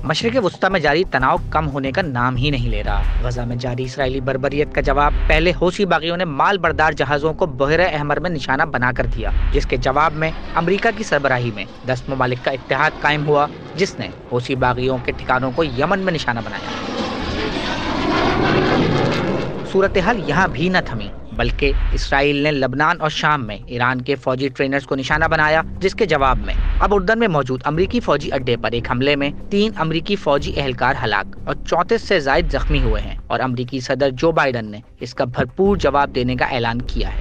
मशरिक़ वुस्ता में जारी तनाव कम होने का नाम ही नहीं ले रहा। गजा में जारी इसराइली बर्बरियत का जवाब पहले हौसी बागियों ने माल बरदार जहाजों को बहरे अहमर में निशाना बनाकर दिया, जिसके जवाब में अमेरिका की सरबराही में 10 ममालिक का इत्तेहाद कायम हुआ, जिसने हौसी बागियों के ठिकानों को यमन में निशाना बनाया। सूरत हाल यहाँ भी न थमी, बल्कि इसराइल ने लबनान और शाम में ईरान के फौजी ट्रेनर्स को निशाना बनाया, जिसके जवाब में अब उर्दन में मौजूद अमरीकी फौजी अड्डे पर एक हमले में 3 अमरीकी फौजी एहलकार हलाक और 34 से ज्यादा जख्मी हुए हैं और अमरीकी सदर जो बाइडन ने इसका भरपूर जवाब देने का ऐलान किया है।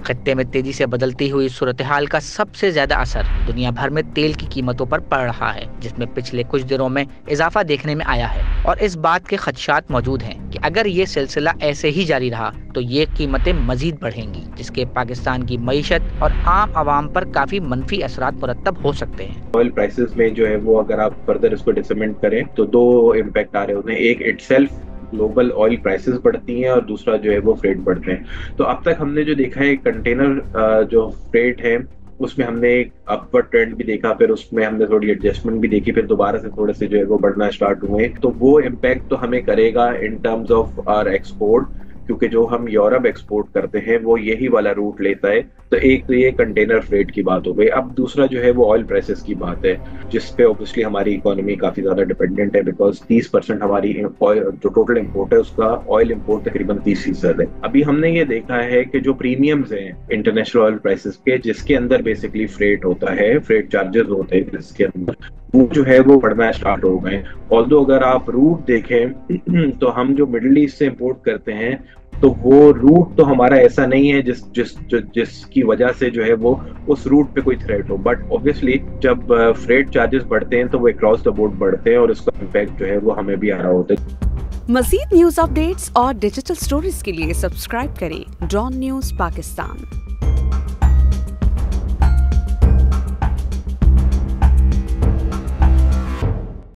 खत्ते में तेजी से बदलती हुई सूरत हाल का सबसे ज्यादा असर दुनिया भर में तेल की कीमतों पर पड़ रहा है, जिसमें पिछले कुछ दिनों में इजाफा देखने में आया है और इस बात के खदशात मौजूद हैं कि अगर ये सिलसिला ऐसे ही जारी रहा तो ये कीमतें मजीद बढ़ेंगी, जिसके पाकिस्तान की मईशत और आम आवाम पर काफी मनफी असरात मुरत्तब हो सकते हैं। ऑयल प्राइसेस में जो है वो अगर आप फर्दर इसको डिसमेंट करें तो 2 इम्पैक्ट आ रहे होते हैं। एक इटसेल्फ ग्लोबल ऑयल प्राइसेस बढ़ती हैं और दूसरा जो है वो फ्रेट बढ़ते हैं। तो अब तक हमने जो देखा है कंटेनर जो फ्रेट है उसमें हमने एक अपवर्ड ट्रेंड भी देखा, फिर उसमें हमने थोड़ी एडजस्टमेंट भी देखी, फिर दोबारा से थोड़े से जो है वो बढ़ना स्टार्ट हुए। तो वो इम्पैक्ट तो हमें करेगा in terms of our export, क्योंकि जो हम यूरोप एक्सपोर्ट करते हैं वो यही वाला रूट लेता है। तो एक तो ये कंटेनर फ्रेट की बात हो गई। अब दूसरा जो है वो ऑयल प्राइसेस की बात है, जिस पे ऑब्वियसली हमारी इकोनॉमी काफी ज्यादा डिपेंडेंट है, बिकॉज 30% हमारी जो टोटल इम्पोर्ट है उसका ऑयल इम्पोर्ट तकरीबन 30% है। अभी हमने ये देखा है कि जो प्रीमियम्स हैं इंटरनेशनल ऑयल प्राइसेस के, जिसके अंदर बेसिकली फ्रेट होता है, फ्रेट चार्जेस होते हैं जिसके अंदर, वो जो है वो बढ़ना स्टार्ट हो गए। ऑल्दो अगर आप रूट देखें तो हम जो मिडिल ईस्ट से इम्पोर्ट करते हैं तो वो रूट तो हमारा ऐसा नहीं है जिसकी वजह से जो है वो उस रूट पे कोई थ्रेट हो, बट ऑब्वियसली जब फ्रेट चार्जेस बढ़ते हैं तो वो अक्रॉस द बोर्ड बढ़ते हैं और उसका इम्पैक्ट जो है वो हमें भी आ रहा होता है। मज़ीद न्यूज़ अपडेट्स और डिजिटल स्टोरीज के लिए सब्सक्राइब करें डॉन न्यूज़ पाकिस्तान।